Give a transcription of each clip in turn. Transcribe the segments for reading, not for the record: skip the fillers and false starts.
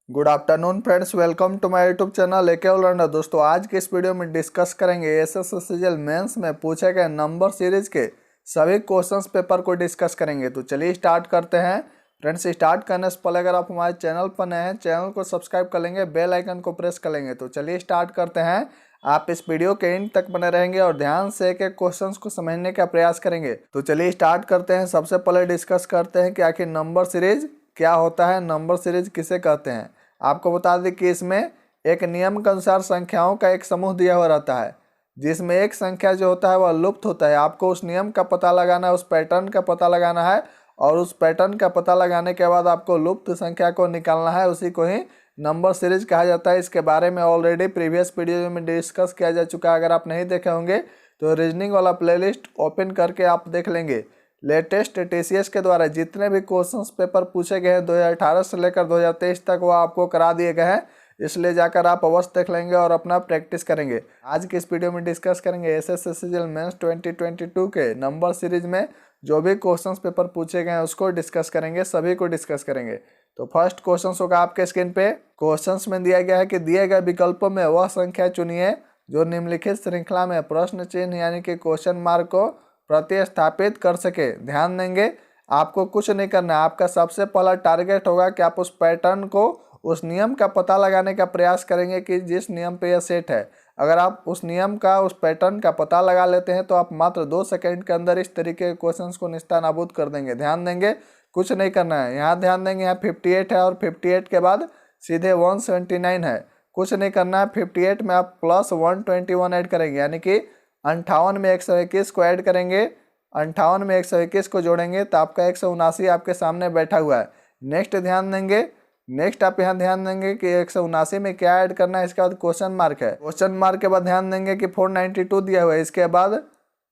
Good afternoon friends, welcome to my YouTube channel AK all rounder. दोस्तों, आज के इस वीडियो में डिस्कस करेंगे एसएससीजीएल मेंस में पूछे गए नंबर सीरीज के सभी क्वेश्चंस पेपर को डिस्कस करेंगे। तो चलिए स्टार्ट करते हैं फ्रेंड्स। स्टार्ट करने से पहले अगर आप हमारे चैनल पर नए हैं, चैनल को सब्सक्राइब कर लेंगे, बेल आइकन को प्रेस कर लेंगे। तो चलिए स्टार्ट करते हैं। आप इस वीडियो के एंड तक बने रहेंगे और ध्यान से एक एक क्वेश्चंस को समझने का प्रयास करेंगे। तो चलिए स्टार्ट करते हैं। सबसे पहले डिस्कस करते हैं कि आखिर नंबर सीरीज क्या होता है, नंबर सीरीज किसे कहते हैं। आपको बता दें कि इसमें एक नियम के अनुसार संख्याओं का एक समूह दिया हुआ रहता है, जिसमें एक संख्या जो होता है वह लुप्त होता है। आपको उस नियम का पता लगाना है, उस पैटर्न का पता लगाना है, और उस पैटर्न का पता लगाने के बाद आपको लुप्त संख्या को निकालना है। उसी को ही नंबर सीरीज कहा जाता है। इसके बारे में ऑलरेडी प्रीवियस वीडियो में डिस्कस किया जा चुका है। अगर आप नहीं देखे होंगे तो रीजनिंग वाला प्लेलिस्ट ओपन करके आप देख लेंगे। लेटेस्ट टीसीएस के द्वारा जितने भी क्वेश्चंस पेपर पूछे गए हैं 2018 से लेकर 2023 तक, वो आपको करा दिए गए हैं। इसलिए जाकर आप अवश्य देख लेंगे और अपना प्रैक्टिस करेंगे। आज की इस वीडियो में डिस्कस करेंगे एसएससीजीएल मेंस 2022 के नंबर सीरीज में जो भी क्वेश्चंस पेपर पूछे गए हैं उसको डिस्कस करेंगे, सभी को डिस्कस करेंगे। तो फर्स्ट क्वेश्चन होगा आपके स्क्रीन पे। क्वेश्चंस में दिया गया है कि दिए गए विकल्पों में वह संख्या चुनिए जो निम्नलिखित श्रृंखला में प्रश्न चिन्ह यानी कि क्वेश्चन मार्क को प्रतिस्थापित कर सके। ध्यान देंगे, आपको कुछ नहीं करना है। आपका सबसे पहला टारगेट होगा कि आप उस पैटर्न को, उस नियम का पता लगाने का प्रयास करेंगे कि जिस नियम पे यह सेट है। अगर आप उस नियम का, उस पैटर्न का पता लगा लेते हैं तो आप मात्र 2 सेकंड के अंदर इस तरीके के क्वेश्चंस को निस्तानाबूद कर देंगे। ध्यान देंगे, कुछ नहीं करना है। यहाँ ध्यान देंगे, यहाँ 58 है और 58 के बाद सीधे 179 है। कुछ नहीं करना है। 58 में आप प्लस 121 ऐड करेंगे, यानी कि 58 में 121 को ऐड करेंगे, 58 में 121 को जोड़ेंगे तो आपका 179 आपके सामने बैठा हुआ है। नेक्स्ट ध्यान देंगे, नेक्स्ट आप यहाँ ध्यान देंगे कि 179 में क्या ऐड करना है। इसके बाद क्वेश्चन मार्क है। क्वेश्चन मार्क के बाद ध्यान देंगे कि 492 दिया हुआ है, इसके बाद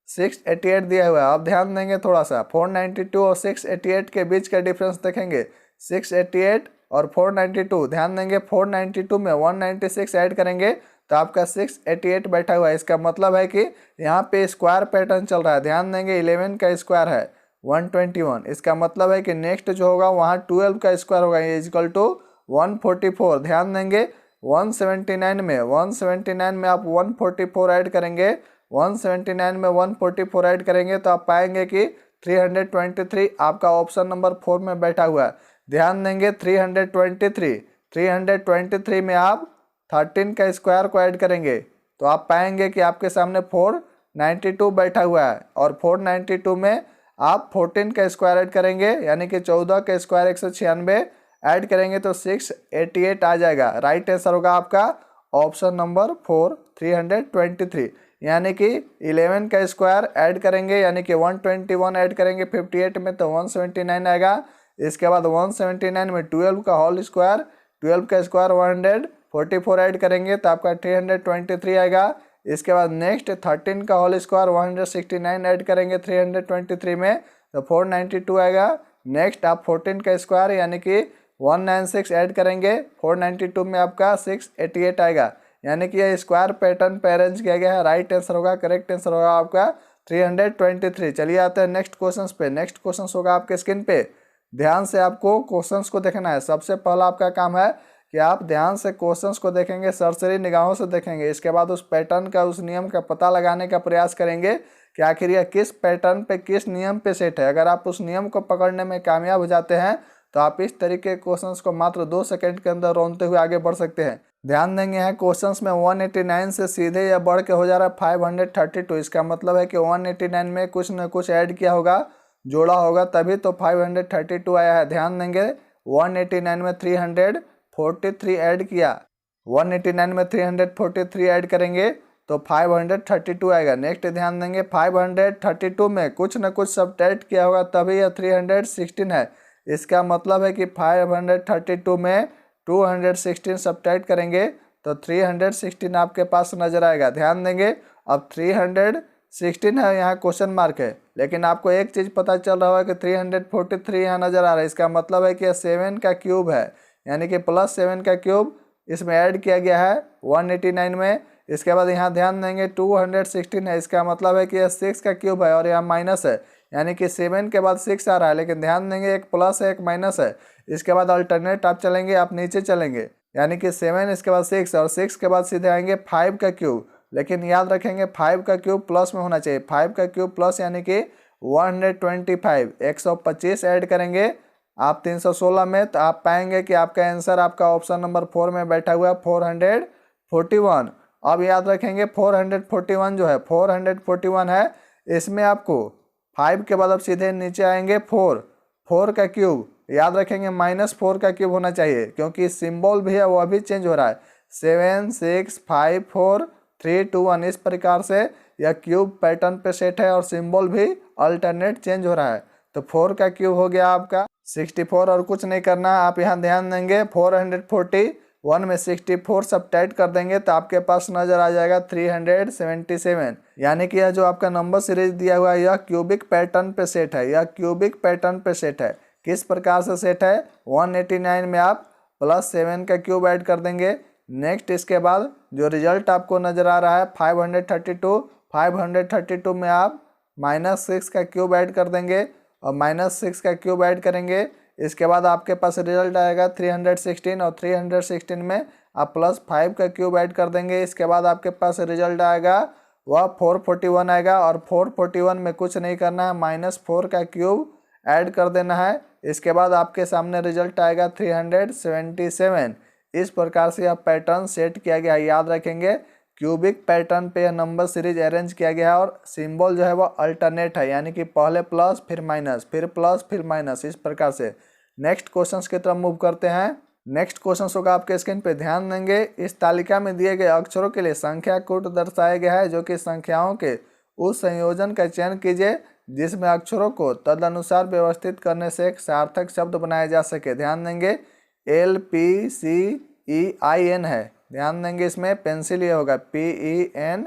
688 दिया हुआ है। अब ध्यान देंगे थोड़ा सा, 492 और 688 के बीच का डिफरेंस देखेंगे, 688 और 492। ध्यान देंगे 492 में 196 ऐड करेंगे तो आपका 688 बैठा हुआ है। इसका मतलब है कि यहाँ पे स्क्वायर पैटर्न चल रहा है। ध्यान देंगे 11 का स्क्वायर है 121। इसका मतलब है कि नेक्स्ट जो होगा वहाँ 12 का स्क्वायर होगा, ये इक्वल टू 144। ध्यान देंगे 179 में आप 144 ऐड करेंगे, 179 में 144 ऐड करेंगे तो आप पाएंगे कि 323 आपका ऑप्शन नंबर 4 में बैठा हुआ है। ध्यान देंगे 323 में आप 13 का स्क्वायर को ऐड करेंगे तो आप पाएंगे कि आपके सामने 492 बैठा हुआ है, और 492 में आप 14 का स्क्वायर ऐड करेंगे, यानी कि 14 का स्क्वायर 196 ऐड करेंगे तो 688 आ जाएगा। राइट आंसर होगा आपका ऑप्शन नंबर 4, 323। यानी कि 11 का स्क्वायर ऐड करेंगे, यानी कि 121 ऐड करेंगे 58 में तो 179 आएगा। इसके बाद 179 में 12 का होल स्क्वायर, 12 का स्क्वायर 144 ऐड करेंगे तो आपका 323 आएगा। इसके बाद नेक्स्ट 13 का होल स्क्वायर 169 ऐड करेंगे 323 में तो 492 आएगा। नेक्स्ट आप 14 का स्क्वायर यानी कि 196 ऐड करेंगे, 492 में आपका 688 आएगा। यानी कि यह स्क्वायर पैटर्न पे अरेंज किया गया है। राइट आंसर होगा, करेक्ट आंसर होगा आपका 323। चलिए आते हैं नेक्स्ट क्वेश्चन पे। नेक्स्ट क्वेश्चन होगा आपके स्क्रीन पे। ध्यान से आपको क्वेश्चंस को देखना है। सबसे पहला आपका काम है कि आप ध्यान से क्वेश्चंस को देखेंगे, सरसरी निगाहों से देखेंगे। इसके बाद उस पैटर्न का, उस नियम का पता लगाने का प्रयास करेंगे कि आखिर यह किस पैटर्न पे, किस नियम पे सेट है। अगर आप उस नियम को पकड़ने में कामयाब हो जाते हैं तो आप इस तरीके के क्वेश्चंस को मात्र 2 सेकंड के अंदर रोनते हुए आगे बढ़ सकते हैं। ध्यान देंगे यहाँ क्वेश्चंस में 189 से सीधे या बढ़ के हो जा रहा है 532। इसका मतलब है कि 189 में कुछ न कुछ ऐड किया होगा, जोड़ा होगा, तभी तो 532 आया है। ध्यान देंगे 189 में 343 ऐड किया, 189 में 343 ऐड करेंगे तो 532 आएगा। नेक्स्ट ध्यान देंगे 532 में कुछ न कुछ सब्ट्रैक्ट किया होगा तभी यह 316 है। इसका मतलब है कि 532 में 216 सब्ट्रैक्ट करेंगे तो 316 आपके पास नजर आएगा। ध्यान देंगे अब 316 है, यहाँ क्वेश्चन मार्क है, लेकिन आपको एक चीज़ पता चल रहा है कि 343 यहाँ नजर आ रहा है। इसका मतलब है कि यह 7 का क्यूब है, यानी कि प्लस 7 का क्यूब इसमें ऐड किया गया है 189 में। इसके बाद यहाँ ध्यान देंगे 216 है, इसका मतलब है कि यह 6 का क्यूब है और यहाँ माइनस है, यानी कि 7 के बाद 6 आ रहा है, लेकिन ध्यान देंगे एक प्लस है एक माइनस है। इसके बाद अल्टरनेट आप चलेंगे, आप नीचे चलेंगे, यानी कि 7 इसके बाद 6 और 6 के बाद सीधे आएंगे 5 का क्यूब। लेकिन याद रखेंगे 5 का क्यूब प्लस में होना चाहिए, 5 का क्यूब प्लस यानी कि 125, 125 ऐड करेंगे आप 316 में, तो आप पाएंगे कि आपका आंसर आपका ऑप्शन नंबर 4 में बैठा हुआ है 441। अब याद रखेंगे 441 जो है 441 है, इसमें आपको 5 के बाद अब सीधे नीचे आएंगे 4 का क्यूब, याद रखेंगे -4 का क्यूब होना चाहिए, क्योंकि सिंबल भी है वो अभी चेंज हो रहा है। 7 6 5 4 3 2 1 इस प्रकार से यह क्यूब पैटर्न पे सेट है और सिंबल भी अल्टरनेट चेंज हो रहा है। तो 4 का क्यूब हो गया आपका 64 और कुछ नहीं करना है। आप यहाँ ध्यान देंगे 441 में 64 सब्ट्रैक्ट कर देंगे तो आपके पास नजर आ जाएगा 377। यानी कि यह जो आपका नंबर सीरीज दिया हुआ है यह क्यूबिक पैटर्न पे सेट है, यह क्यूबिक पैटर्न पे सेट है। किस प्रकार से सेट है, 189 में आप +7 का क्यूब ऐड कर देंगे। नेक्स्ट इसके बाद जो रिजल्ट आपको नजर आ रहा है 532 में आप -6 का क्यूब ऐड कर देंगे और -6 का क्यूब ऐड करेंगे। इसके बाद आपके पास रिजल्ट आएगा 316 और 316 में आप +5 का क्यूब ऐड कर देंगे। इसके बाद आपके पास रिजल्ट आएगा वह 441 आएगा और 441 में कुछ नहीं करना है, -4 का क्यूब ऐड कर देना है। इसके बाद आपके सामने रिजल्ट आएगा 377। इस प्रकार से यह पैटर्न सेट किया गया है। याद रखेंगे क्यूबिक पैटर्न पे यह नंबर सीरीज अरेंज किया गया है और सिंबल जो है वो अल्टरनेट है, यानी कि पहले प्लस फिर माइनस फिर प्लस फिर माइनस, इस प्रकार से। नेक्स्ट क्वेश्चन की तरफ मूव करते हैं। नेक्स्ट क्वेश्चन होगा आपके स्क्रीन पे, ध्यान देंगे इस तालिका में दिए गए अक्षरों के लिए संख्या कोड दर्शाया गया है, जो कि संख्याओं के उस संयोजन का चयन कीजिए जिसमें अक्षरों को तदनुसार व्यवस्थित करने से एक सार्थक शब्द बनाया जा सके। ध्यान देंगे LPCEIN है, ध्यान देंगे इसमें पेंसिल ये होगा PENCIL।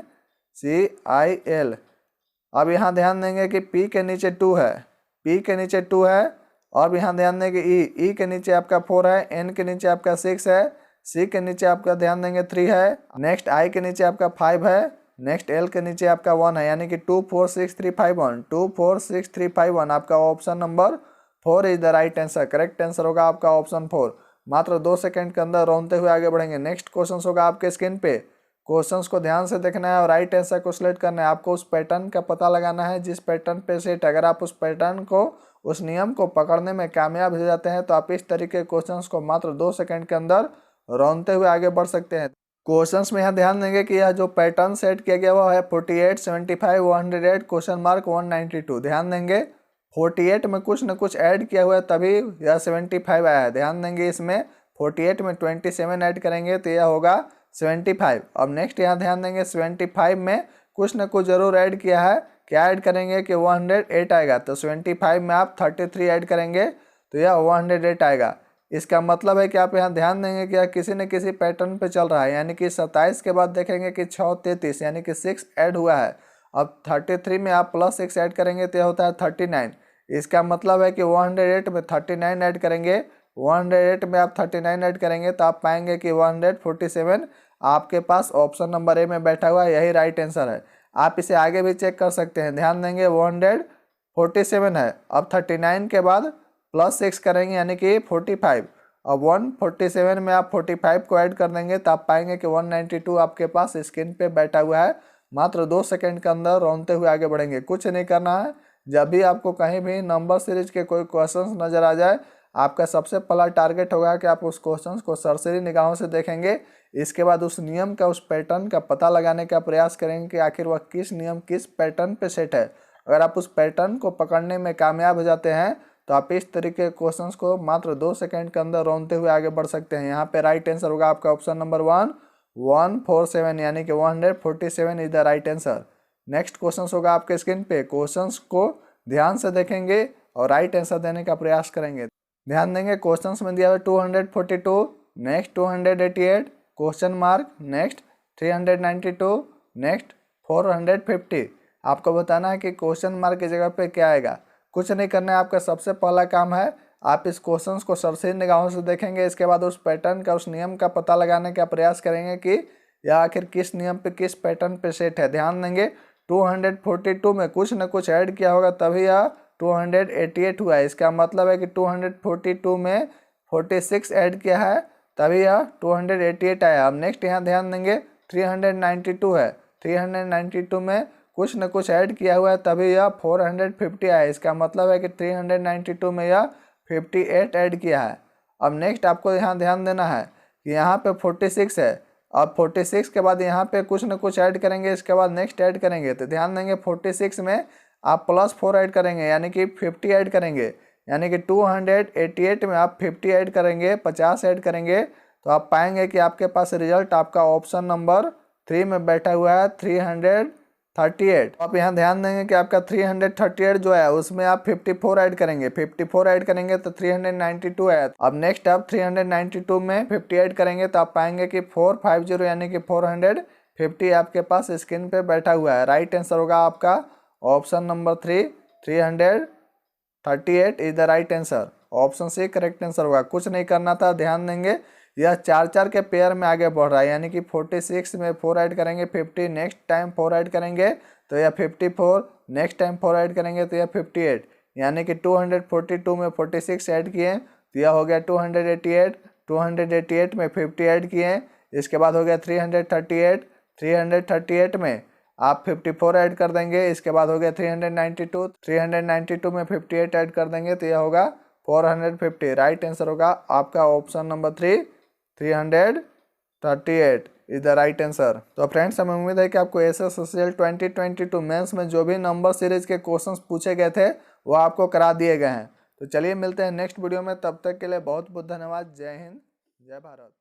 अब यहाँ ध्यान देंगे कि P के नीचे 2 है, P के नीचे 2 है। अब यहाँ ध्यान देंगे E के नीचे आपका 4 है, N के नीचे आपका 6 है, C के नीचे आपका ध्यान देंगे 3 है, नेक्स्ट I के नीचे आपका 5 है, नेक्स्ट L के नीचे आपका 1 है, यानी कि 2 4 6 3 5 1 2 4 6 3 5 1 आपका option number 4 is the right answer. Correct answer होगा आपका ऑप्शन 4। मात्र 2 सेकंड के अंदर रोनते हुए आगे बढ़ेंगे। नेक्स्ट क्वेश्चन होगा आपके स्क्रीन पे, क्वेश्चंस को ध्यान से देखना है और राइट आंसर को सिलेक्ट करना है। आपको उस पैटर्न का पता लगाना है जिस पैटर्न पे सेट, अगर आप उस पैटर्न को उस नियम को पकड़ने में कामयाब हो जाते हैं तो आप इस तरीके के क्वेश्चंस को मात्र 2 सेकंड के अंदर रोनते हुए आगे बढ़ सकते हैं। क्वेश्चंस में यहाँ ध्यान देंगे कि यह जो पैटर्न सेट किया गया वो है 48 75 108 192। ध्यान देंगे 48 में कुछ न कुछ ऐड किया हुआ है तभी यह 75 आया है। ध्यान देंगे इसमें 48 में 27 ऐड करेंगे तो यह होगा 75। अब नेक्स्ट यहाँ ध्यान देंगे 75 में कुछ न कुछ जरूर ऐड किया है, क्या ऐड करेंगे कि 108 आएगा, तो 75 में आप 33 ऐड करेंगे तो यह 108 आएगा। इसका मतलब है कि आप यहाँ ध्यान देंगे कि यह किसी न किसी पैटर्न पे चल रहा है, यानी कि 27 के बाद देखेंगे कि 6 33 यानी कि 6 ऐड हुआ है। अब 33 में आप +6 ऐड करेंगे तो यह होता है 39। इसका मतलब है कि 108 में 39 ऐड करेंगे, 108 में आप 39 ऐड करेंगे तो आप पाएंगे कि 147 आपके पास ऑप्शन नंबर ए में बैठा हुआ है, यही राइट आंसर है। आप इसे आगे भी चेक कर सकते हैं। ध्यान देंगे 147 है, अब 39 के बाद +6 करेंगे यानी कि 45। अब 147 में आप 45 को ऐड कर देंगे तो आप पाएंगे कि 192 आपके पास स्क्रीन पे बैठा हुआ है। मात्र 2 सेकंड के अंदर रोनते हुए आगे बढ़ेंगे। कुछ नहीं करना है, जब भी आपको कहीं भी नंबर सीरीज के कोई क्वेश्चंस नजर आ जाए आपका सबसे पहला टारगेट होगा कि आप उस क्वेश्चंस को सरसरी निगाहों से देखेंगे। इसके बाद उस नियम का, उस पैटर्न का पता लगाने का प्रयास करेंगे कि आखिर वह किस नियम किस पैटर्न पे सेट है। अगर आप उस पैटर्न को पकड़ने में कामयाब हो जाते हैं तो आप इस तरीके के क्वेश्चंस को मात्र 2 सेकंड के अंदर रोनते हुए आगे बढ़ सकते हैं। यहाँ पे राइट आंसर होगा आपका ऑप्शन नंबर 147 यानी कि 147 is the right answer. Next question होगा आपके स्क्रीन पे, क्वेश्चंस को ध्यान से देखेंगे और राइट आंसर देने का प्रयास करेंगे। ध्यान देंगे क्वेश्चंस में दिया हुआ 242, next 288, question mark, next 392, next 450। आपको बताना है कि क्वेश्चन मार्क की जगह पे क्या आएगा। कुछ नहीं करना है, आपका सबसे पहला काम है आप इस क्वेश्चंस को सरसरी निगाहों से देखेंगे। इसके बाद उस पैटर्न का, उस नियम का पता लगाने का प्रयास करेंगे कि यह आखिर किस नियम पे किस पैटर्न पे सेट है। ध्यान देंगे 242 में कुछ न कुछ ऐड किया होगा तभी यह 288 हुआ है। इसका मतलब है कि 242 में 46 ऐड किया है तभी यह 288 आया। अब नेक्स्ट यहाँ ध्यान देंगे 392 है, 392 में कुछ न कुछ ऐड किया हुआ है तभी यह 450 आया। इसका मतलब है कि 392 में यह 58 ऐड किया है। अब नेक्स्ट आपको यहाँ ध्यान देना है कि यहाँ पे 46 है। अब 46 के बाद यहाँ पे कुछ न कुछ ऐड करेंगे, इसके बाद नेक्स्ट ऐड करेंगे। तो ध्यान देंगे 46 में आप +4 ऐड करेंगे यानी कि 50 ऐड करेंगे, यानी कि 288 में आप 50 ऐड करेंगे, 50 ऐड करेंगे तो आप पाएंगे कि आपके पास रिजल्ट आपका ऑप्शन नंबर 3 में बैठा हुआ है 338। आप यहाँ ध्यान देंगे कि आपका 338 जो है उसमें आप 54 ऐड करेंगे, 54 ऐड करेंगे तो 392 है। अब नेक्स्ट आप 392 में 50 ऐड करेंगे तो आप पाएंगे कि 450 यानी कि 450 आपके पास स्क्रीन पे बैठा हुआ है। राइट आंसर होगा आपका option number 3, 338 is the right answer. Option C correct answer होगा। कुछ नहीं करना था, ध्यान देंगे यह 4-4 के पेयर में आगे बढ़ रहा है, यानी कि 46 में 4 ऐड करेंगे 50, नेक्स्ट टाइम 4 ऐड करेंगे तो यह 54, नेक्स्ट टाइम 4 ऐड करेंगे तो यह 58, यानी कि 242 में 46 ऐड किए तो यह हो गया 288, 288 में 50 ऐड किए, इसके बाद हो गया 338, 338 में आप 54 ऐड कर देंगे, इसके बाद हो गया 392, 392 में 58 ऐड कर देंगे तो यह होगा 450। राइट आंसर होगा आपका option number 3, 338 is the right answer. तो फ्रेंड्स हमें उम्मीद है कि आपको एसएससीएल 2022 मेंस में जो भी नंबर सीरीज के क्वेश्चंस पूछे गए थे वो आपको करा दिए गए हैं। तो चलिए मिलते हैं नेक्स्ट वीडियो में, तब तक के लिए बहुत बहुत धन्यवाद। जय हिंद, जय भारत।